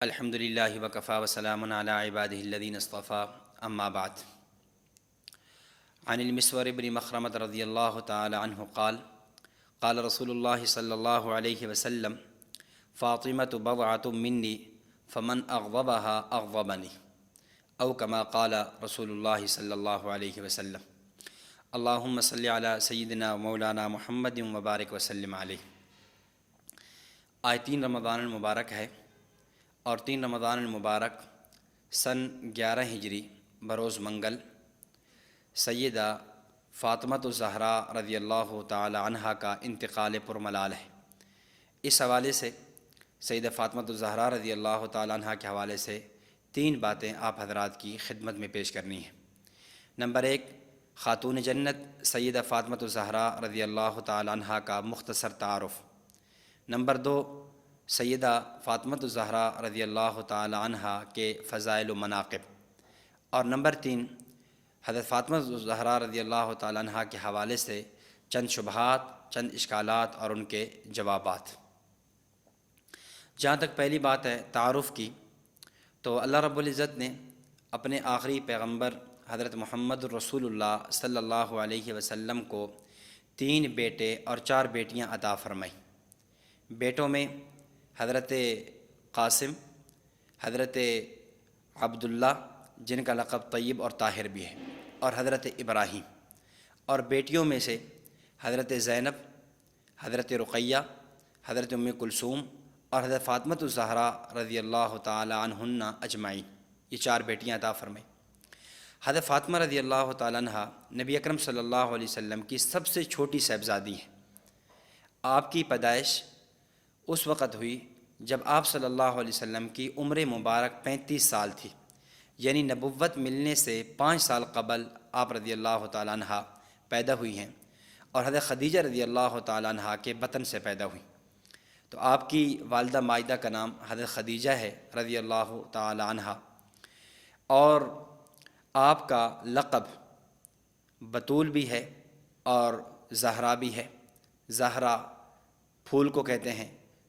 الحمد للہ وکفا وسلام علی عبادہ الذین اصطفیٰ اما بعد عن المسور بن مخرمۃ رضی اللہ تعالی عنہ قال قال رسول اللہ صلی اللہ علیہ وسلم فاطمۃ بضعۃ منی فمن اغضبها اغضبنی او کما قال رسول اللہ صلی اللہ علیہ وسلم اللہم صلی علی سیدنا مولانا محمد وبارک وسلم علیہ۔ آج 3 رمضان المبارک ہے اور 3 رمضان المبارک سن 11 ہجری بروز منگل سیدہ فاطمۃ الزہراء رضی اللہ تعالی عنہا کا انتقال پرملال ہے۔ اس حوالے سے سیدہ فاطمۃ الزہراء رضی اللہ تعالی عنہا کے حوالے سے 3 باتیں آپ حضرات کی خدمت میں پیش کرنی ہیں۔ نمبر 1، خاتون جنت سیدہ فاطمۃ الزہراء رضی اللہ تعالی عنہا کا مختصر تعارف۔ نمبر 2، سیدہ فاطمۃ الزہراء رضی اللہ تعالی عنہا کے فضائل و مناقب۔ اور نمبر 3، حضرت فاطمۃ الزہراء رضی اللہ تعالی عنہا کے حوالے سے چند شبہات، چند اشکالات اور ان کے جوابات۔ جہاں تک پہلی بات ہے تعارف کی، تو اللہ رب العزت نے اپنے آخری پیغمبر حضرت محمد رسول اللہ صلی اللہ علیہ وسلم کو 3 بیٹے اور 4 بیٹیاں عطا فرمائیں۔ بیٹوں میں حضرت قاسم، حضرت عبداللہ جن کا لقب طیب اور طاہر بھی ہے، اور حضرت ابراہیم، اور بیٹیوں میں سے حضرت زینب، حضرت رقیہ، حضرت ام کلثوم اور حضرت فاطمۃ الزہراء رضی اللہ تعالی عنہن اجمعین، یہ 4 بیٹیاں عطا فرمائیں۔ حضرت فاطمہ رضی اللہ تعالی عنہ نبی اکرم صلی اللہ علیہ وسلم کی سب سے چھوٹی صاحبزادی ہیں۔ آپ کی پیدائش اس وقت ہوئی جب آپ صلی اللہ علیہ وسلم کی عمر مبارک 35 سال تھی، یعنی نبوت ملنے سے 5 سال قبل آپ رضی اللہ تعالی عنہ پیدا ہوئی ہیں، اور حضرت خدیجہ رضی اللہ تعالی عنہ کے بطن سے پیدا ہوئی۔ تو آپ کی والدہ مائدہ کا نام حضرت خدیجہ ہے رضی اللہ تعالی عنہ، اور آپ کا لقب بطول بھی ہے اور زہرا بھی ہے۔ زہرا پھول کو کہتے ہیں،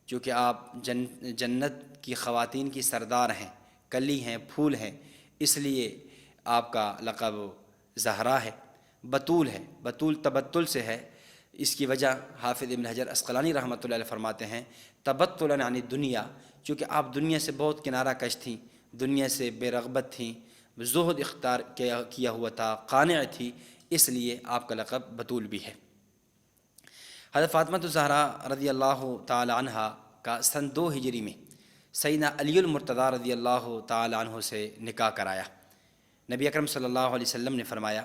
چونکہ آپ جنت کی خواتین کی سردار ہیں، کلی ہیں، پھول ہیں، اس لیے آپ کا لقب زہرا ہے۔ بطول ہے، بطول تبتل سے ہے، اس کی وجہ حافظ ابن حجر عسقلانی رحمۃ اللہ علیہ فرماتے ہیں تبتلا عن الدنیا، چونکہ آپ دنیا سے بہت کنارہ کش تھیں، دنیا سے بے رغبت تھیں، زہد اختیار کیا ہوا تھا، قانع تھی، اس لیے آپ کا لقب بطول بھی ہے۔ حضرت فاطمۃ الزہراء رضی اللہ تعالی عنہ کا سن 2 ہجری میں سیدنا علی المرتضیٰ رضی اللہ تعالی عنہ سے نکاح کرایا۔ نبی اکرم صلی اللہ علیہ وسلم نے فرمایا،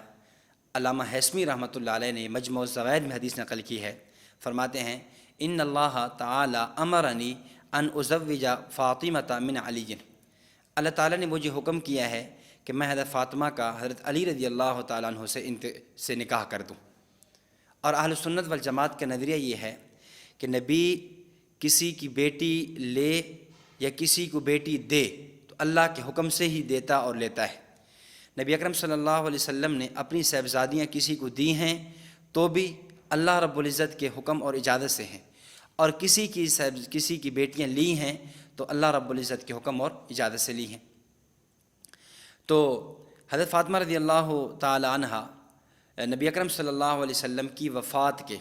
علامہ حیثمی رحمۃ اللہ علیہ نے مجموع الزوائد میں حدیث نقل کی ہے، فرماتے ہیں ان اللہ تعالی امرنی ان ازوج فاطمۃ من علی، اللہ تعالیٰ نے مجھے حکم کیا ہے کہ میں حضرت فاطمہ کا حضرت علی رضی اللہ تعالیٰ عنہ سے نکاح کر دوں۔ اور اہل سنت والجماعت کا نظریہ یہ ہے کہ نبی کسی کی بیٹی لے یا کسی کو بیٹی دے تو اللہ کے حکم سے ہی دیتا اور لیتا ہے۔ نبی اکرم صلی اللہ علیہ وسلم نے اپنی صاحبزادیاں کسی کو دی ہیں تو بھی اللہ رب العزت کے حکم اور اجازت سے ہیں، اور کسی کی بیٹیاں لی ہیں تو اللہ رب العزت کے حکم اور اجازت سے لی ہیں۔ تو حضرت فاطمہ رضی اللہ تعالی عنہ نبی اکرم صلی اللہ علیہ وسلم کی وفات کے،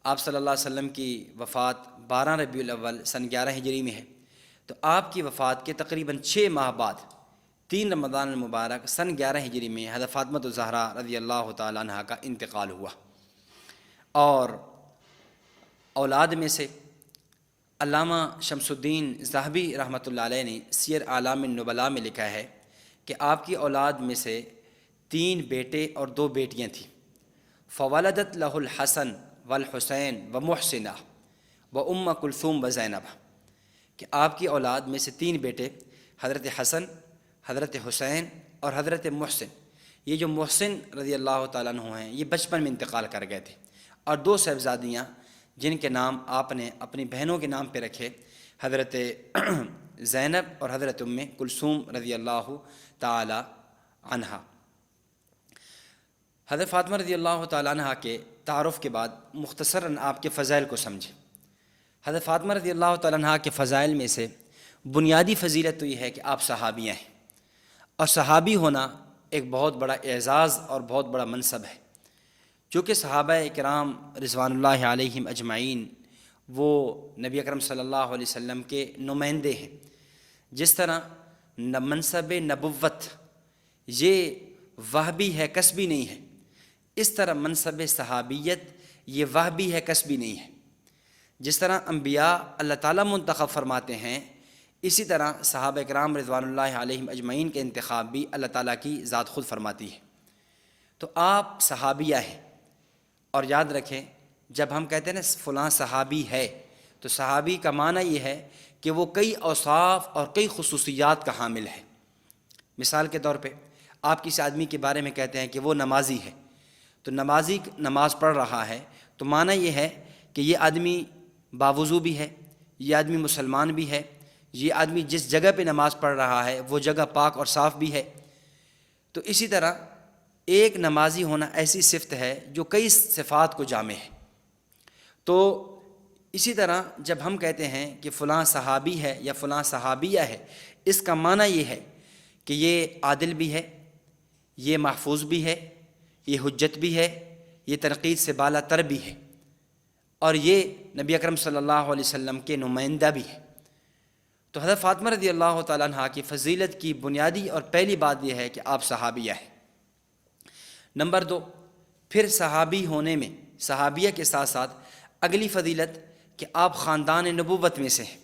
آپ صلی اللہ علیہ وسلم کی وفات 12 ربیع الاول سن 11 ہجری میں ہے، تو آپ کی وفات کے تقریباً 6 ماہ بعد 3 رمضان المبارک سن 11 ہجری میں حضرت فاطمۃ الزہراء رضی اللہ تعالی عنہ کا انتقال ہوا۔ اور اولاد میں سے علامہ شمس الدین ذہبی رحمۃ اللہ علیہ نے سیر اعلام النبلاء میں لکھا ہے کہ آپ کی اولاد میں سے 3 بیٹے اور 2 بیٹیاں تھیں۔ فولدت لہ الحسن والحسین ومحسنہ وام کلثوم وزینب، کہ آپ کی اولاد میں سے 3 بیٹے حضرت حسن، حضرت حسین اور حضرت محسن، یہ جو محسن رضی اللہ تعالیٰ عنہ ہیں یہ بچپن میں انتقال کر گئے تھے، اور 2 صاحبزادیاں جن کے نام آپ نے اپنی بہنوں کے نام پہ رکھے، حضرت زینب اور حضرت ام کلثوم رضی اللہ تعالی عنہا۔ حضرت فاطمہ رضی اللہ تعالیٰ عنہ کے تعارف کے بعد مختصراً آپ کے فضائل کو سمجھیں۔ حضرت فاطمہ رضی اللہ تعالیٰ عنہ کے فضائل میں سے بنیادی فضیلت تو یہ ہے کہ آپ صحابیہ ہیں، اور صحابی ہونا ایک بہت بڑا اعزاز اور بہت بڑا منصب ہے، چونکہ صحابہ کرام رضوان اللہ علیہم اجمعین وہ نبی اکرم صلی اللہ علیہ وسلم کے نمائندے ہیں۔ جس طرح منصب نبوت یہ وہبی ہے، کسبی نہیں ہے، اس طرح منصب صحابیت یہ وہبی ہے، کسبی نہیں ہے۔ جس طرح انبیاء اللہ تعالیٰ منتخب فرماتے ہیں، اسی طرح صحابہ کرام رضوان اللہ علیہم اجمعین کے انتخاب بھی اللہ تعالیٰ کی ذات خود فرماتی ہے۔ تو آپ صحابیہ ہیں، اور یاد رکھیں جب ہم کہتے ہیں نا فلاں صحابی ہے، تو صحابی کا معنی یہ ہے کہ وہ کئی اوصاف اور کئی خصوصیات کا حامل ہے۔ مثال کے طور پہ آپ کسی آدمی کے بارے میں کہتے ہیں کہ وہ نمازی ہے، تو نمازی نماز پڑھ رہا ہے، تو معنی یہ ہے کہ یہ آدمی باوضو بھی ہے، یہ آدمی مسلمان بھی ہے، یہ آدمی جس جگہ پہ نماز پڑھ رہا ہے وہ جگہ پاک اور صاف بھی ہے۔ تو اسی طرح ایک نمازی ہونا ایسی صفت ہے جو کئی صفات کو جامع ہے۔ تو اسی طرح جب ہم کہتے ہیں کہ فلاں صحابی ہے یا فلاں صحابیہ ہے، اس کا معنی یہ ہے کہ یہ عادل بھی ہے، یہ محفوظ بھی ہے، یہ حجت بھی ہے، یہ تنقید سے بالا تر بھی ہے، اور یہ نبی اکرم صلی اللہ علیہ وسلم کے نمائندہ بھی ہے۔ تو حضرت فاطمہ رضی اللہ تعالیٰ عنہ کی فضیلت کی بنیادی اور پہلی بات یہ ہے کہ آپ صحابیہ ہیں۔ نمبر 2، پھر صحابی ہونے میں صحابیہ کے ساتھ ساتھ اگلی فضیلت کہ آپ خاندان نبوت میں سے ہیں،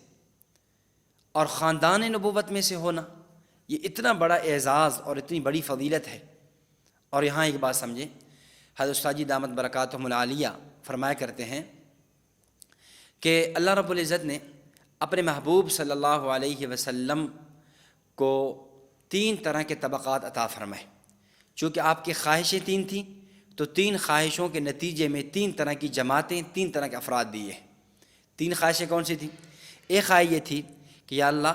اور خاندان نبوت میں سے ہونا یہ اتنا بڑا اعزاز اور اتنی بڑی فضیلت ہے۔ اور یہاں ایک بات سمجھیں، حضرت استاد جی دامت برکاتہم العالیہ فرمایا کرتے ہیں کہ اللہ رب العزت نے اپنے محبوب صلی اللہ علیہ وسلم کو 3 طرح کے طبقات عطا فرمائے۔ چونکہ آپ کی خواہشیں 3 تھیں، تو 3 خواہشوں کے نتیجے میں 3 طرح کی جماعتیں، 3 طرح کے افراد دیے۔ 3 خواہشیں کون سی تھیں؟ ایک خواہش یہ تھی کہ یا اللہ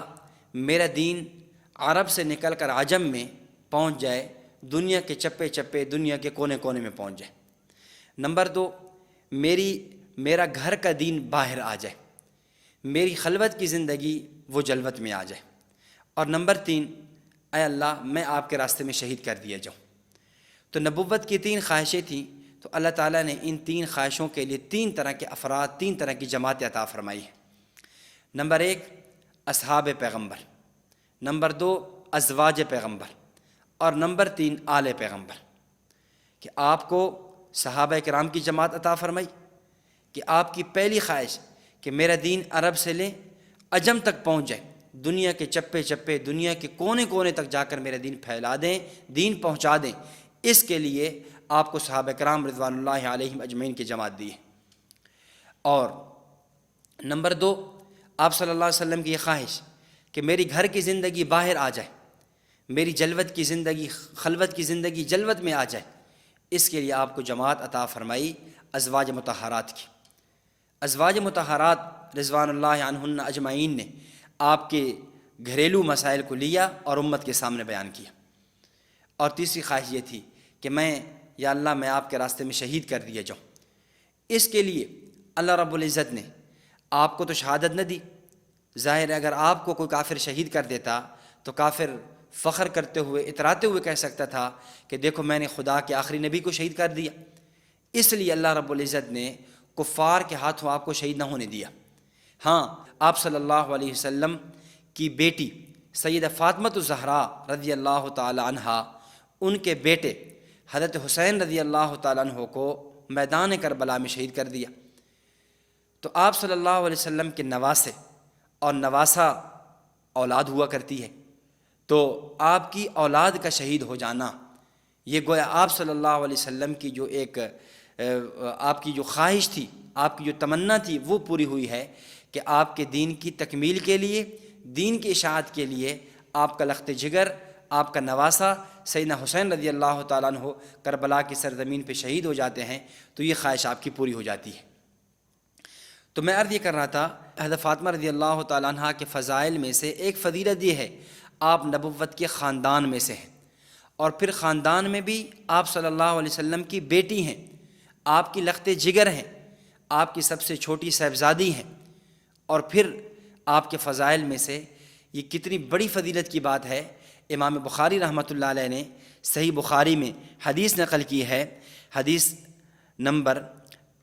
میرا دین عرب سے نکل کر عجم میں پہنچ جائے، دنیا کے چپے چپے، دنیا کے کونے کونے میں پہنچ جائے۔ نمبر 2، میرا گھر کا دین باہر آ جائے، میری خلوت کی زندگی وہ جلوت میں آ جائے۔ اور نمبر 3، اے اللہ میں آپ کے راستے میں شہید کر دیا جاؤں۔ تو نبوت کی 3 خواہشیں تھیں، تو اللہ تعالیٰ نے ان 3 خواہشوں کے لیے 3 طرح کے افراد، 3 طرح کی جماعتیں عطا فرمائی ہیں۔ نمبر 1، اصحاب پیغمبر، نمبر 2، ازواج پیغمبر، اور نمبر 3، آل پیغمبر۔ کہ آپ کو صحابہ کرام کی جماعت عطا فرمائی کہ آپ کی پہلی خواہش کہ میرا دین عرب سے لیں عجم تک پہنچ جائے، دنیا کے چپے چپے، دنیا کے کونے کونے تک جا کر میرا دین پھیلا دیں، دین پہنچا دیں۔ اس کے لیے آپ کو صحابہ کرام رضوان اللہ علیہم اجمعین کی جماعت دی ہے۔ اور نمبر 2، آپ صلی اللہ علیہ وسلم کی یہ خواہش کہ میری گھر کی زندگی باہر آ جائے، میری جلوت کی زندگی، خلوت کی زندگی جلوت میں آ جائے۔ اس کے لیے آپ کو جماعت عطا فرمائی ازواج مطہرات کی۔ ازواج مطہرات رضوان اللہ عنہن اجمعین نے آپ کے گھریلو مسائل کو لیا اور امت کے سامنے بیان کیا۔ اور تیسری خواہش یہ تھی کہ یا اللہ میں آپ کے راستے میں شہید کر دیا جاؤں۔ اس کے لیے اللہ رب العزت نے آپ کو تو شہادت نہ دی، ظاہر ہے اگر آپ کو کوئی کافر شہید کر دیتا تو کافر فخر کرتے ہوئے، اتراتے ہوئے کہہ سکتا تھا کہ دیکھو میں نے خدا کے آخری نبی کو شہید کر دیا۔ اس لیے اللہ رب العزت نے کفار کے ہاتھوں آپ کو شہید نہ ہونے دیا۔ ہاں، آپ صلی اللہ علیہ وسلم کی بیٹی سیدہ فاطمہ الزہراء رضی اللہ تعالی عنہا، ان کے بیٹے حضرت حسین رضی اللہ تعالیٰ عنہ کو میدان کربلا میں شہید کر دیا۔ تو آپ صلی اللہ علیہ وسلم کے نواسے اور نواسہ اولاد ہوا کرتی ہے، تو آپ کی اولاد کا شہید ہو جانا یہ گویا آپ صلی اللہ علیہ وسلم کی جو ایک آپ کی جو خواہش تھی، آپ کی جو تمنا تھی وہ پوری ہوئی ہے کہ آپ کے دین کی تکمیل کے لیے، دین کی اشاعت کے لیے آپ کا لخت جگر، آپ کا نواسہ سیدنا حسین رضی اللہ تعالیٰ عنہ کربلا کی سرزمین پہ شہید ہو جاتے ہیں، تو یہ خواہش آپ کی پوری ہو جاتی ہے۔ تو میں عرض یہ کر رہا تھا، حضرت فاطمہ رضی اللہ تعالیٰ عنہ کے فضائل میں سے ایک فضیلت یہ ہے آپ نبوت کے خاندان میں سے ہیں، اور پھر خاندان میں بھی آپ صلی اللہ علیہ وسلم کی بیٹی ہیں، آپ کی لخت جگر ہیں، آپ کی سب سے چھوٹی صاحبزادی ہیں۔ اور پھر آپ کے فضائل میں سے یہ کتنی بڑی فضیلت کی بات ہے۔ امام بخاری رحمۃ اللہ علیہ نے صحیح بخاری میں حدیث نقل کی ہے، حدیث نمبر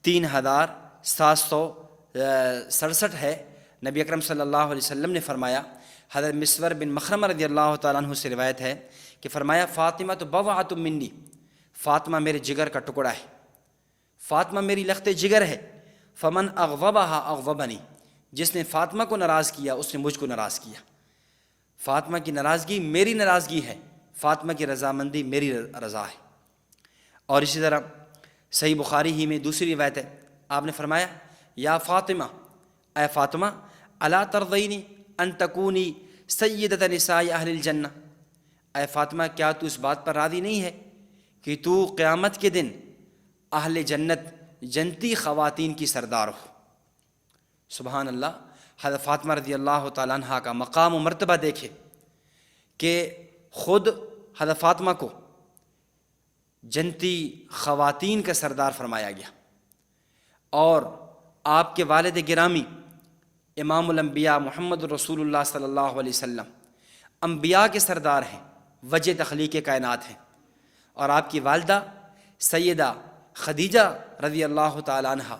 3767 ہے۔ نبی اکرم صلی اللہ علیہ وسلم نے فرمایا، حضرت مسور بن مخرمہ رضی اللہ تعالیٰ عنہ سے روایت ہے کہ فرمایا، فاطمہ تو بضعۃ منی، فاطمہ میرے جگر کا ٹکڑا ہے، فاطمہ میری لخت جگر ہے، فمن اغضبها اغضبنی، جس نے فاطمہ کو ناراض کیا اس نے مجھ کو ناراض کیا۔ فاطمہ کی ناراضگی میری ناراضگی ہے، فاطمہ کی رضامندی میری رضا ہے۔ اور اسی طرح صحیح بخاری ہی میں دوسری روایت ہے، آپ نے فرمایا، یا فاطمہ، اے فاطمہ، الا ترضینی ان تکونی سیدۃ نساء اہل الجنہ، اے فاطمہ کیا تو اس بات پر راضی نہیں ہے کہ تو قیامت کے دن اہل جنت جنتی خواتین کی سردار ہو۔ سبحان اللہ، حضرت فاطمہ رضی اللہ تعالیٰ عنہ کا مقام و مرتبہ دیکھے کہ خود حضرت فاطمہ کو جنتی خواتین کا سردار فرمایا گیا، اور آپ کے والد گرامی امام الانبیاء محمد رسول اللہ صلی اللہ علیہ وسلم انبیاء کے سردار ہیں، وجہ تخلیق کائنات ہیں، اور آپ کی والدہ سیدہ خدیجہ رضی اللہ تعالیٰ عنہ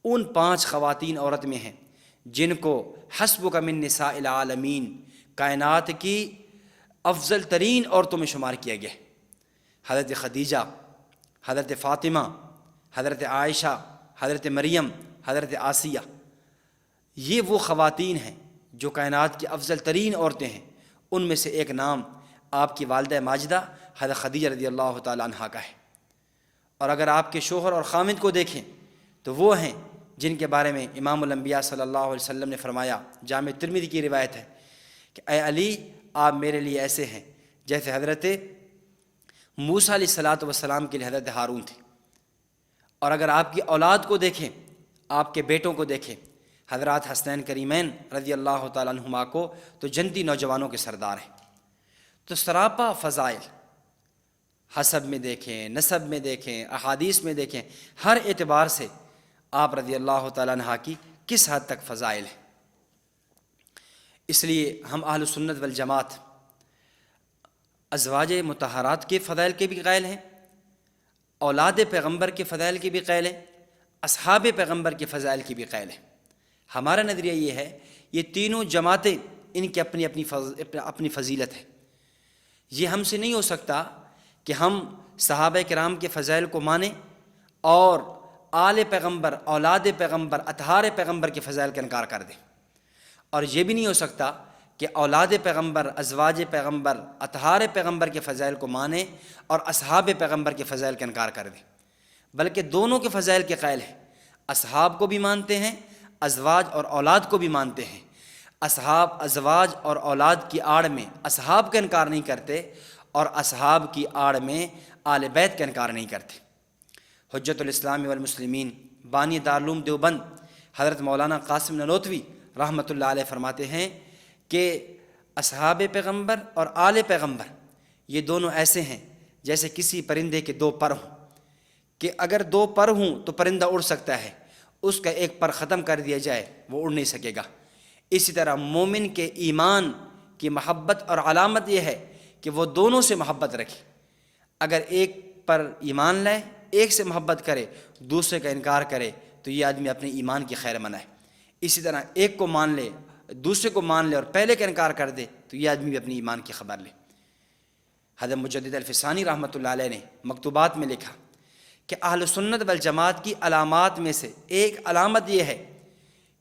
ان 5 خواتین عورت میں ہیں جن کو حسبک من نساء العالمین، کائنات کی افضل ترین عورتوں میں شمار کیا گیا ہے۔ حضرت خدیجہ، حضرت فاطمہ، حضرت عائشہ، حضرت مریم، حضرت آسیہ، یہ وہ خواتین ہیں جو کائنات کی افضل ترین عورتیں ہیں۔ ان میں سے ایک نام آپ کی والدہ ماجدہ حضرت خدیجہ رضی اللہ تعالیٰ عنہ کا ہے۔ اور اگر آپ کے شوہر اور خامند کو دیکھیں تو وہ ہیں جن کے بارے میں امام الانبیاء صلی اللہ علیہ وسلم نے فرمایا، جامع ترمذی کی روایت ہے کہ اے علی، آپ میرے لیے ایسے ہیں جیسے حضرت موسیٰ علیہ السلام کے لیے حضرت ہارون تھے۔ اور اگر آپ کی اولاد کو دیکھیں، آپ کے بیٹوں کو دیکھیں، حضرات حسنین کریمین رضی اللہ تعالیٰ عنہما کو تو جنتی نوجوانوں کے سردار ہیں۔ تو سراپا فضائل، حسب میں دیکھیں، نسب میں دیکھیں، احادیث میں دیکھیں، ہر اعتبار سے آپ رضی اللہ تعالیٰ عنہ کی کس حد تک فضائل ہیں۔ اس لیے ہم اہل سنت والجماعت ازواج مطہرات کے فضائل کے بھی قائل ہیں، اولاد پیغمبر کے فضائل کے بھی قائل ہیں، اصحاب پیغمبر کے فضائل کی بھی قائل ہیں۔ ہمارا نظریہ یہ ہے، یہ تینوں جماعتیں ان کی اپنی فضیلت ہے۔ یہ ہم سے نہیں ہو سکتا کہ ہم صحابہ کرام کے فضائل کو مانیں اور آل پیغمبر، اولاد پیغمبر، اطہار پیغمبر کے فضائل کا انکار کر دیں، اور یہ بھی نہیں ہو سکتا کہ اولاد پیغمبر، ازواج پیغمبر، اطہار پیغمبر کے فضائل کو مانیں اور اصحاب پیغمبر کے فضائل کا انکار کر دیں، بلکہ دونوں کے فضائل کے قائل ہیں۔ اصحاب کو بھی مانتے ہیں، ازواج اور اولاد کو بھی مانتے ہیں۔ اصحاب ازواج اور اولاد کی آڑ میں اصحاب کا انکار نہیں کرتے، اور اصحاب کی آڑ میں آل بیت کا انکار نہیں کرتے۔ حجت الاسلام والمسلمین، بانی دارالعلوم دیوبند حضرت مولانا قاسم نانوتوی رحمۃ اللہ علیہ فرماتے ہیں کہ اصحاب پیغمبر اور آل پیغمبر یہ دونوں ایسے ہیں جیسے کسی پرندے کے 2 پر ہوں، کہ اگر 2 پر ہوں تو پرندہ اڑ سکتا ہے، اس کا ایک پر ختم کر دیا جائے وہ اڑ نہیں سکے گا۔ اسی طرح مومن کے ایمان کی محبت اور علامت یہ ہے کہ وہ دونوں سے محبت رکھے۔ اگر ایک پر ایمان لائے، ایک سے محبت کرے، دوسرے کا انکار کرے، تو یہ آدمی اپنے ایمان کی خیر منائے۔ اسی طرح ایک کو مان لے، دوسرے کو مان لے اور پہلے کا انکار کر دے، تو یہ آدمی بھی اپنی ایمان کی خبر لے۔ حضرت مجدد الفسانی رحمۃ اللہ علیہ نے مکتوبات میں لکھا کہ اہل سنت والجماعت کی علامات میں سے ایک علامت یہ ہے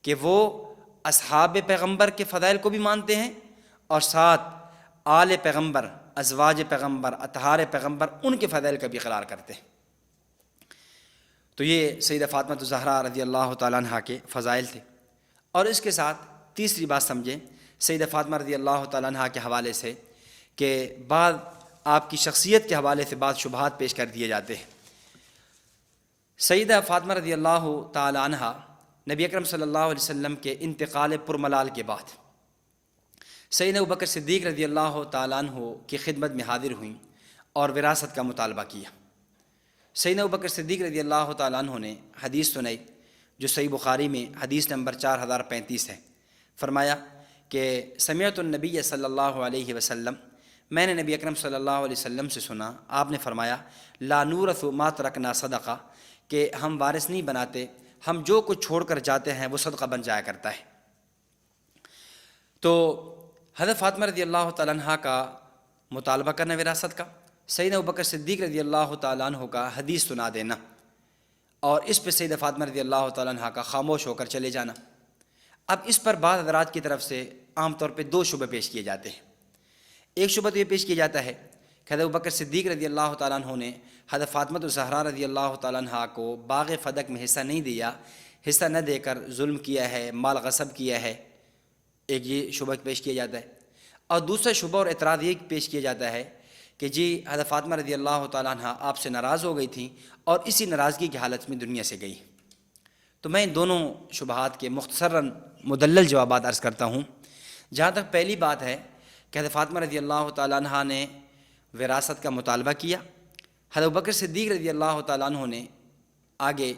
کہ وہ اصحاب پیغمبر کے فضائل کو بھی مانتے ہیں، اور ساتھ آل پیغمبر، ازواج پیغمبر، اطہار پیغمبر، ان کے فضائل کا بھی اقرار کرتے ہیں۔ تو یہ سیدہ فاطمہ الزہرا رضی اللہ تعالیٰ عنہ کے فضائل تھے۔ اور اس کے ساتھ تیسری بات سمجھیں سیدہ فاطمہ رضی اللہ تعالیٰ عنہ کے حوالے سے، کہ بعض آپ کی شخصیت کے حوالے سے بعض شبہات پیش کر دیے جاتے ہیں۔ سیدہ فاطمہ رضی اللہ تعالیٰ عنہ نبی اکرم صلی اللہ علیہ وسلم کے انتقال پرملال کے بعد سیدنا ابوبکر صدیق رضی اللہ تعالیٰ عنہ کی خدمت میں حاضر ہوئیں اور وراثت کا مطالبہ کیا۔ سیدنا ابوبکر صدیق رضی اللہ تعالیٰ عنہ نے حدیث سنائی جو صحیح بخاری میں حدیث نمبر 4035 ہے۔ فرمایا کہ سمعت النبی صلی اللہ علیہ وسلم، میں نے نبی اکرم صلی اللہ علیہ وسلم سے سنا، آپ نے فرمایا لا نورث ما ترکنا صدقہ، کہ ہم وارث نہیں بناتے، ہم جو کچھ چھوڑ کر جاتے ہیں وہ صدقہ بن جایا کرتا ہے۔ تو حضرت فاطمہ رضی اللہ تعالیٰ عنہ کا مطالبہ کرنا وراثت کا، سیدنا ابوبکر صدیق رضی اللہ تعالیٰ عنہ کا حدیث سنا دینا، اور اس پہ سیدہ فاطمہ رضی اللہ تعالیٰ عنہ کا خاموش ہو کر چلے جانا۔ اب اس پر بعض حضرات کی طرف سے عام طور پہ دو شبہ پیش کیے جاتے ہیں۔ ایک شبہ تو یہ پیش کیا جاتا ہے کہ حضرت ابوبکر صدیق رضی اللہ تعالیٰ عنہ نے حضرت فاطمہ الزہرا رضی اللہ تعالیٰ عنہ کو باغ فدق میں حصہ نہیں دیا، حصہ نہ دے کر ظلم کیا ہے، مال غصب کیا ہے، ایک یہ شبہ پیش کیا جاتا ہے۔ اور دوسرا شبہ اور اعتراض یہ پیش کیا جاتا ہے کہ جی حضرت فاطمہ رضی اللہ تعالیٰ عنہ آپ سے ناراض ہو گئی تھیں اور اسی ناراضگی کی حالت میں دنیا سے گئی۔ تو میں ان دونوں شبہات کے مختصراً مدلل جوابات عرض کرتا ہوں۔ جہاں تک پہلی بات ہے کہ حضرت فاطمہ رضی اللہ تعالیٰ عنہ نے وراثت کا مطالبہ کیا، حضرت ابوبکر صدیق رضی اللہ تعالیٰ عنہ نے آگے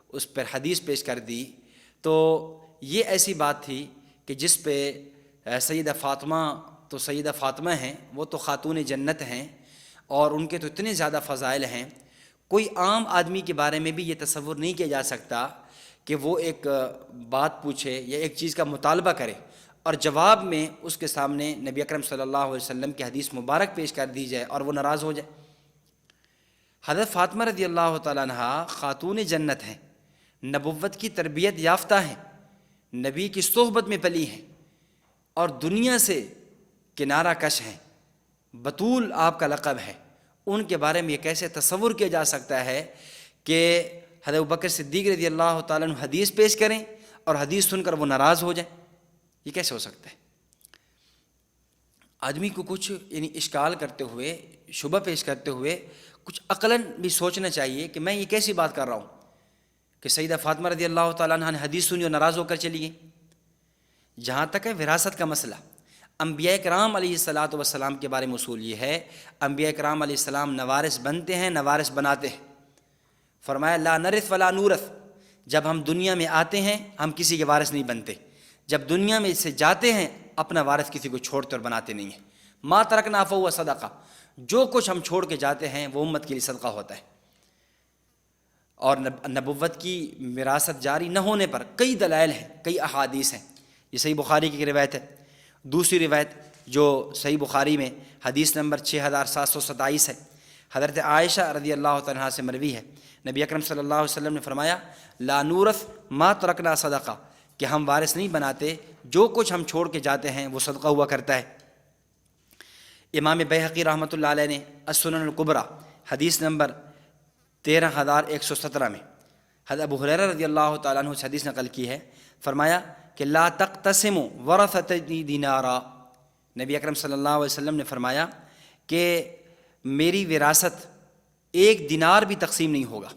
اس پر حدیث پیش کر دی، تو یہ ایسی بات تھی کہ جس پہ سیدہ فاطمہ تو سیدہ فاطمہ ہیں، وہ تو خاتون جنت ہیں اور ان کے تو اتنے زیادہ فضائل ہیں، کوئی عام آدمی کے بارے میں بھی یہ تصور نہیں کیا جا سکتا کہ وہ ایک بات پوچھے یا ایک چیز کا مطالبہ کرے اور جواب میں اس کے سامنے نبی اکرم صلی اللہ علیہ وسلم کی حدیث مبارک پیش کر دی جائے اور وہ ناراض ہو جائے۔ حضرت فاطمہ رضی اللہ تعالیٰ عنہ خاتون جنت ہیں، نبوت کی تربیت یافتہ ہیں، نبی کی صحبت میں پلی ہیں اور دنیا سے کنارہ کش ہیں، بطول آپ کا لقب ہے۔ ان کے بارے میں یہ کیسے تصور کیا جا سکتا ہے کہ حضرت ابوبکر صدیق رضی اللہ تعالیٰ عنہ حدیث پیش کریں اور حدیث سن کر وہ ناراض ہو جائیں؟ یہ کیسے ہو سکتا ہے؟ آدمی کو کچھ اشکال کرتے ہوئے، شبہ پیش کرتے ہوئے کچھ عقلاً بھی سوچنا چاہیے کہ میں یہ کیسی بات کر رہا ہوں کہ سیدہ فاطمہ رضی اللہ تعالیٰ عنہ نے حدیث سنی اور ناراض ہو کر چلی گئی۔ جہاں تک ہے وراثت کا مسئلہ، انبیاء کرام علیہ الصلاۃ والسلام کے بارے میں اصول یہ ہے، انبیاء کرام علیہ السلام نہ وارث بنتے ہیں نہ وارث بناتے ہیں۔ فرمایا لا نرث ولا نورث، جب ہم دنیا میں آتے ہیں ہم کسی کے وارث نہیں بنتے، جب دنیا میں سے جاتے ہیں اپنا وارث کسی کو چھوڑتے اور بناتے نہیں ہیں۔ ما ترکنا فہو صدقہ، جو کچھ ہم چھوڑ کے جاتے ہیں وہ امت کے لیے صدقہ ہوتا ہے۔ اور نبوت کی وراثت جاری نہ ہونے پر کئی دلائل ہیں، کئی احادیث ہیں۔ یہ صحیح بخاری کی روایت ہے۔ دوسری روایت جو صحیح بخاری میں حدیث نمبر 6727 ہے، حضرت عائشہ رضی اللہ تعالیٰ عنہ سے مروی ہے، نبی اکرم صلی اللہ علیہ وسلم نے فرمایا لا نورث ما ترکنا صدقہ، کہ ہم وارث نہیں بناتے، جو کچھ ہم چھوڑ کے جاتے ہیں وہ صدقہ ہوا کرتا ہے۔ امام بیہقی رحمۃ اللہ علیہ نے السنن الکبریٰ حدیث نمبر 13117 میں حضرت ابو ہریرہ رضی اللہ تعالیٰ عنہ سے حدیث نقل کی ہے، فرمایا کہ لا تقتسموا ورثتنی دینارا، نبی اکرم صلی اللہ علیہ وسلم نے فرمایا کہ میری وراثت ایک دینار بھی تقسیم نہیں ہوگا،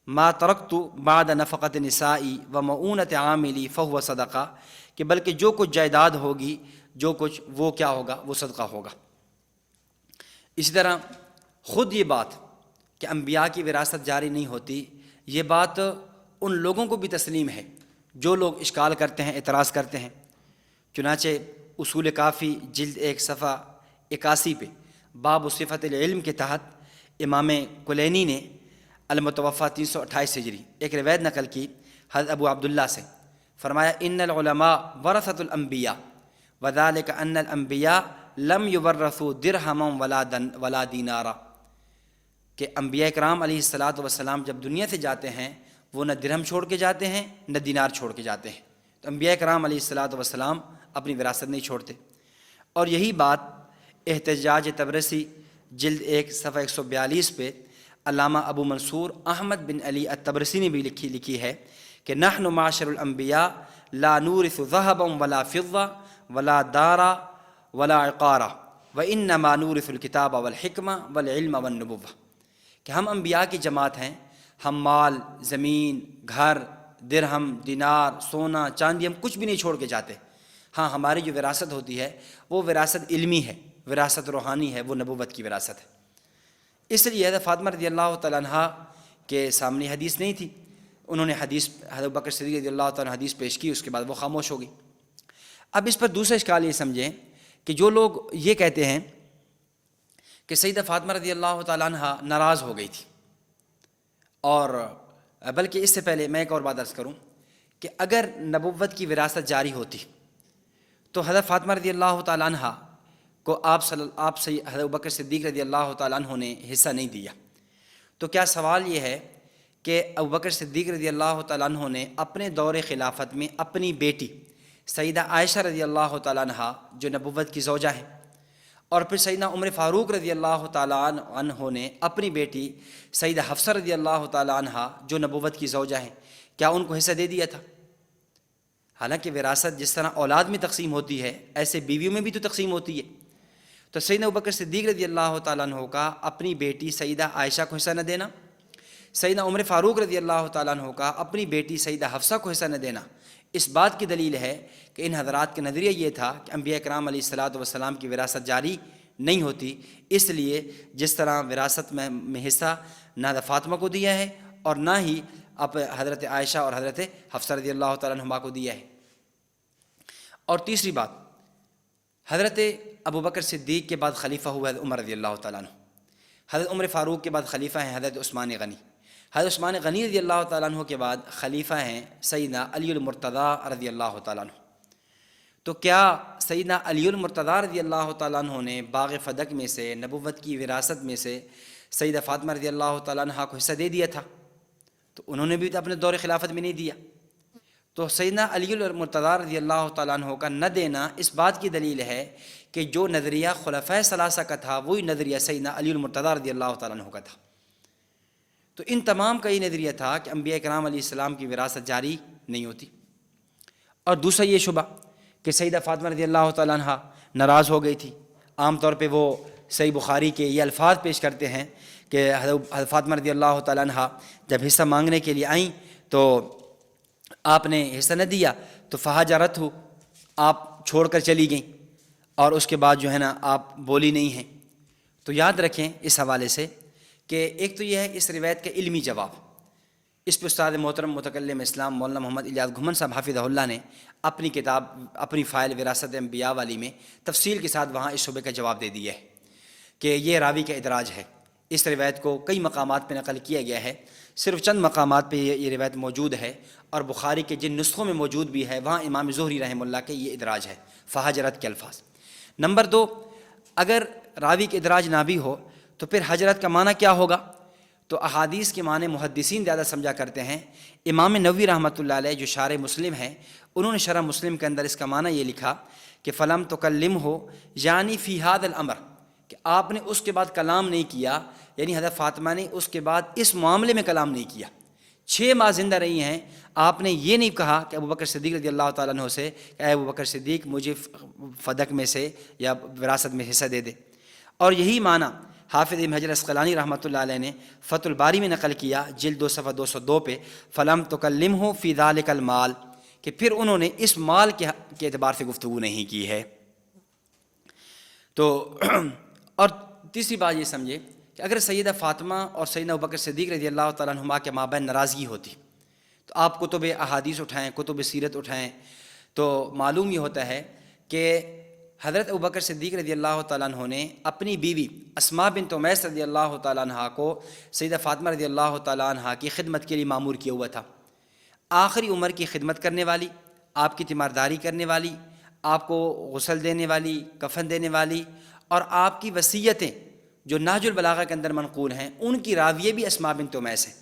ما ترکت بعد نفقت نسائی و معونت عاملی فہو صدقہ، کہ بلکہ جو کچھ جائیداد ہوگی، جو کچھ وہ کیا ہوگا، وہ صدقہ ہوگا۔ اسی طرح خود یہ بات کہ انبیاء کی وراثت جاری نہیں ہوتی، یہ بات ان لوگوں کو بھی تسلیم ہے جو لوگ اشکال کرتے ہیں، اعتراض کرتے ہیں۔ چنانچہ اصول کافی جلد 1 صفحہ 81 پہ باب صفت العلم کے تحت امام کلینی نے المتوفیٰ 328 ہجری ایک روایت نقل کی حضرت ابو عبداللہ سے، فرمایا ان العلماء ورثۃ الانبیاء وذلک ان الانبیاء لم یورثوا درہما ولا دینارا، کہ انبیاء کرام علیہ الصلاۃ والسلام جب دنیا سے جاتے ہیں وہ نہ درہم چھوڑ کے جاتے ہیں نہ دینار چھوڑ کے جاتے ہیں۔ تو انبیاء کرام علیہ الصلاۃ والسلام اپنی وراثت نہیں چھوڑتے۔ اور یہی بات احتجاج تبرسی جلد 1 صفحہ 142 پہ علامہ ابو منصور احمد بن علی التبرسی نے بھی لکھی ہے کہ نحن معاشر الانبیاء لا نورث ذهبا ولا فضة ولا دارا ولا عقارا وانما نورث الکتاب والحکمہ والعلم والنبوہ، کہ ہم انبیاء کی جماعت ہیں، ہم مال، زمین، گھر، درہم، دینار، سونا، چاندی ہم کچھ بھی نہیں چھوڑ کے جاتے۔ ہاں ہماری جو وراثت ہوتی ہے وہ وراثت علمی ہے، وراثت روحانی ہے، وہ نبوت کی وراثت ہے۔ اس لیے حضرت فاطمہ رضی اللہ تعالیٰ عنہ کے سامنے حدیث نہیں تھی، انہوں نے حدیث حضرت بکر صدیق رضی اللہ تعالیٰ عنہ حدیث پیش کی، اس کے بعد وہ خاموش ہو گئی۔ اب اس پر دوسرا اشکال یہ سمجھیں کہ جو لوگ یہ کہتے ہیں کہ سیدہ فاطمہ رضی اللہ تعالیٰ عنہ ناراض ہو گئی تھی، اور بلکہ اس سے پہلے میں ایک اور بات عرض کروں کہ اگر نبوت کی وراثت جاری ہوتی تو حضرت فاطمہ رضی اللہ تعالیٰ عنہ کو آپ سے حضرت ابوبکر صدیق رضی اللہ تعالیٰ عنہ نے حصہ نہیں دیا، تو کیا سوال یہ ہے کہ ابوبکر صدیق رضی اللہ تعالیٰ عنہ نے اپنے دور خلافت میں اپنی بیٹی سیدہ عائشہ رضی اللہ تعالیٰ عنہ جو نبوت کی زوجہ ہیں، اور پھر سیدنا عمر فاروق رضی اللہ تعالیٰ عنہ نے اپنی بیٹی سیدہ حفصہ رضی اللہ تعالیٰ عنہ جو نبوت کی زوجہ ہیں، کیا ان کو حصہ دے دیا تھا؟ حالانکہ وراثت جس طرح اولاد میں تقسیم ہوتی ہے ایسے بیویوں میں بھی تو تقسیم ہوتی ہے، تو سیدنا ابوبکر صدیق رضی اللہ تعالیٰ عنہ کا اپنی بیٹی سیدہ عائشہ کو حصہ نہ دینا، سیدنا عمر فاروق رضی اللہ تعالیٰ عنہ کا اپنی بیٹی سیدہ حفصہ کو حصہ نہ دینا، اس بات کی دلیل ہے کہ ان حضرات کا نظریہ یہ تھا کہ انبیاء کرام علیہ الصلاۃ والسلام کی وراثت جاری نہیں ہوتی، اس لیے جس طرح وراثت میں حصہ نہ فاطمہ کو دیا ہے اور نہ ہی اب حضرت عائشہ اور حضرت حفصہ رضی اللہ تعالیٰ عنہما کو دیا ہے۔ اور تیسری بات، حضرت ابوبکر صدیق کے بعد خلیفہ ہوا حضرت عمر رضی اللہ تعالیٰ عنہ، حضرت عمر فاروق کے بعد خلیفہ ہیں حضرت عثمان غنی، حضرت عثمان غنی رضی اللہ تعالیٰ عنہ کے بعد خلیفہ ہیں سیدنا علی المرتضیٰ رضی اللہ تعالیٰ عنہ۔ تو کیا سیدنا علی المرتضیٰ رضی اللہ تعالیٰ عنہ نے باغ فدق میں سے نبوت کی وراثت میں سے سیدہ فاطمہ رضی اللہ تعالیٰ عنہ کو حصہ دے دیا تھا؟ تو انہوں نے بھی اپنے دور خلافت میں نہیں دیا، تو سیدنا علی المرتضیٰ رضی اللہ تعالیٰ عنہ کا نہ دینا اس بات کی دلیل ہے کہ جو نظریہ خلفائے ثلاثہ کا تھا وہی نظریہ سیدنا علی المرتضیٰ رضی اللہ تعالیٰ عنہ کا تھا۔ تو ان تمام کا یہ نظریہ تھا کہ انبیاء کرام علیہ السلام کی وراثت جاری نہیں ہوتی۔ اور دوسرا یہ شبہ کہ سیدہ فاطمہ رضی اللہ تعالیٰ عنہ ناراض ہو گئی تھی، عام طور پہ وہ صحیح بخاری کے یہ الفاظ پیش کرتے ہیں کہ حضرت فاطمہ رضی اللہ تعالیٰ عنہ جب حصہ مانگنے کے لیے آئیں تو آپ نے حصہ نہ دیا تو فہاجرت ہو، آپ چھوڑ کر چلی گئیں، اور اس کے بعد جو ہے نا آپ بولی نہیں ہیں۔ تو یاد رکھیں اس حوالے سے کہ ایک تو یہ ہے اس روایت کا علمی جواب، اس پہ استاد محترم متکلم اسلام مولانا محمد الیاس گھمن صاحب حافظہ اللہ نے اپنی کتاب اپنی فائل وراثت انبیاء والی میں تفصیل کے ساتھ وہاں اس شبے کا جواب دے دیا ہے کہ یہ راوی کا ادراج ہے۔ اس روایت کو کئی مقامات پہ نقل کیا گیا ہے، صرف چند مقامات پہ یہ روایت موجود ہے، اور بخاری کے جن نسخوں میں موجود بھی ہے وہاں امام زہری رحمہ اللہ کے یہ ادراج ہے فہاجرت کے الفاظ۔ نمبر دو، اگر راوی کے ادراج نہ بھی ہو تو پھر حجرت کا معنی کیا ہوگا؟ تو احادیث کے معنی محدثین زیادہ سمجھا کرتے ہیں۔ امام نووی رحمۃ اللہ علیہ جو شارح مسلم ہیں، انہوں نے شرح مسلم کے اندر اس کا معنی یہ لکھا کہ فلم تکلم ہو یعنی فی ھذا الامر، کہ آپ نے اس کے بعد کلام نہیں کیا، یعنی حضرت فاطمہ نے اس کے بعد اس معاملے میں کلام نہیں کیا۔ 6 ماہ زندہ رہی ہیں، آپ نے یہ نہیں کہا کہ ابوبکر صدیق رضی اللہ تعالیٰ عنہ سے کہ اے ابوبکر صدیق مجھے فدق میں سے یا وراثت میں حصہ دے دے۔ اور یہی معنی حافظ ابن حجر اسقلانی رحمۃ اللہ علیہ نے فتح الباری میں نقل کیا جلد 2 صفحہ 202 پہ، فلم تکلمہ فی ذلک المال، کہ پھر انہوں نے اس مال کے اعتبار سے گفتگو نہیں کی ہے۔ تو اور تیسری بات یہ سمجھے کہ اگر سیدہ فاطمہ اور سیدنا ابوبکر صدیق رضی اللہ تعالیٰ عنہما کے مابین ناراضگی ہوتی تو آپ کتب احادیث اٹھائیں، کتب سیرت اٹھائیں، تو معلوم یہ ہوتا ہے کہ حضرت ابوبکر صدیق رضی اللہ تعالیٰ عنہ نے اپنی بیوی اسماء بنت امیس رضی اللہ تعالیٰ عنہ کو سیدہ فاطمہ رضی اللہ تعالیٰ عنہ کی خدمت کے لیے مامور کیا ہوا تھا۔ آخری عمر کی خدمت کرنے والی، آپ کی تیمارداری کرنے والی، آپ کو غسل دینے والی، کفن دینے والی، اور آپ کی وصیتیں جو نہج البلاغہ کے اندر منقول ہیں ان کی راویہ بھی اسماء بنت امیس ہیں۔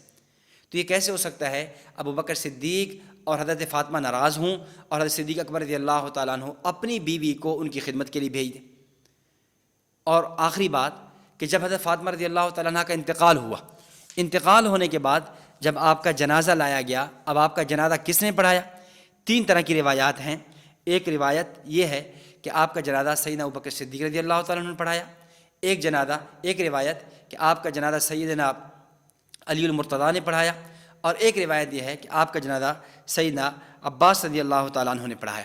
تو یہ کیسے ہو سکتا ہے ابوبکر صدیق اور حضرت فاطمہ ناراض ہوں اور حضرت صدیق اکبر رضی اللہ تعالیٰ عنہ اپنی بیوی کو ان کی خدمت کے لیے بھیج دیں؟ اور آخری بات کہ جب حضرت فاطمہ رضی اللہ تعالیٰ عنہ کا انتقال ہوا، انتقال ہونے کے بعد جب آپ کا جنازہ لایا گیا، اب آپ کا جنازہ کس نے پڑھایا؟ 3 طرح کی روایات ہیں۔ ایک روایت یہ ہے کہ آپ کا جنازہ سیدنا ابوبکر صدیق رضی اللہ تعالیٰ عنہ نے پڑھایا، ایک روایت کہ آپ کا جنازہ سیدنا علی المرتضیٰ نے پڑھایا، اور ایک روایت یہ ہے کہ آپ کا جنازہ سیدنا عباس رضی اللہ تعالیٰ عنہ نے پڑھایا۔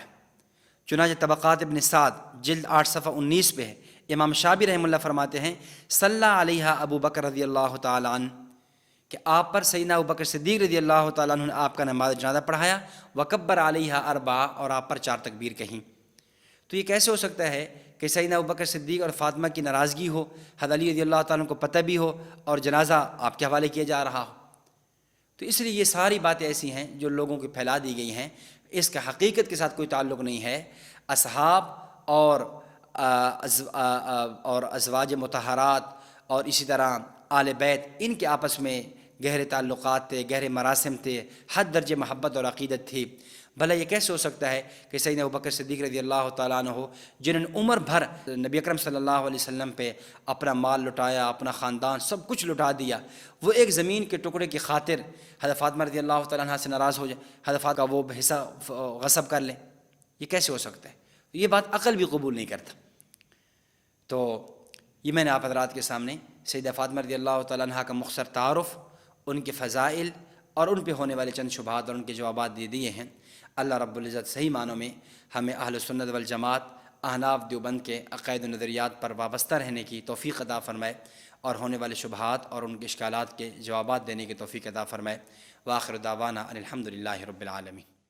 چنانچہ طبقات ابن سعد جلد 8 صفحہ 19 پہ ہے، امام شابی رحمہ اللہ فرماتے ہیں صلی علیہ ابو بکر رضی اللہ تعالیٰ عنہ، کہ آپ پر سیدنا ابوبکر صدیق رضی اللہ تعالیٰ عنہ نے آپ کا نماز جنازہ پڑھایا، وکبر علیہ 4، اور آپ پر 4 تکبیر کہیں۔ تو یہ کیسے ہو سکتا ہے کہ سیدنا ابوبکر صدیق اور فاطمہ کی ناراضگی ہو، حضرت علی رضی اللہ تعالیٰ عنہ کو پتہ بھی ہو اور جنازہ آپ کے حوالے کیا جا رہا ہو؟ تو اس لیے یہ ساری باتیں ایسی ہیں جو لوگوں کی پھیلا دی گئی ہیں، اس کا حقیقت کے ساتھ کوئی تعلق نہیں ہے۔ اصحاب اور ازواج مطہرات اور اسی طرح آل بیت، ان کے آپس میں گہرے تعلقات تھے، گہرے مراسم تھے، حد درجے محبت اور عقیدت تھی۔ بھلا یہ کیسے ہو سکتا ہے کہ سیدنا ابوبکر صدیق رضی اللہ تعالیٰ عنہ جنہوں نے عمر بھر نبی اکرم صلی اللہ علیہ وسلم پہ اپنا مال لٹایا، اپنا خاندان سب کچھ لٹا دیا، وہ ایک زمین کے ٹکڑے کی خاطر حضرت فاطمہ رضی اللہ تعالیٰ عنہ سے ناراض ہو جائے، حضرت فاطمہ کا وہ حصہ غصب کر لیں؟ یہ کیسے ہو سکتا ہے؟ یہ بات عقل بھی قبول نہیں کرتا۔ تو یہ میں نے آپ حضرات کے سامنے سیدہ فاطمہ رضی اللہ تعالیٰ عنہ کا مختصر تعارف، ان کے فضائل اور ان پہ ہونے والے چند شبہات اور ان کے جوابات دے دیے ہیں۔ اللہ رب العزت صحیح معنوں میں ہمیں اہل سنت والجماعت احناف دیوبند کے عقائد و نظریات پر وابستہ رہنے کی توفیق عطا فرمائے اور ہونے والے شبہات اور ان کے اشکالات کے جوابات دینے کی توفیق عطا فرمائے۔ وآخر دعوانا ان الحمد للہ رب العالمین۔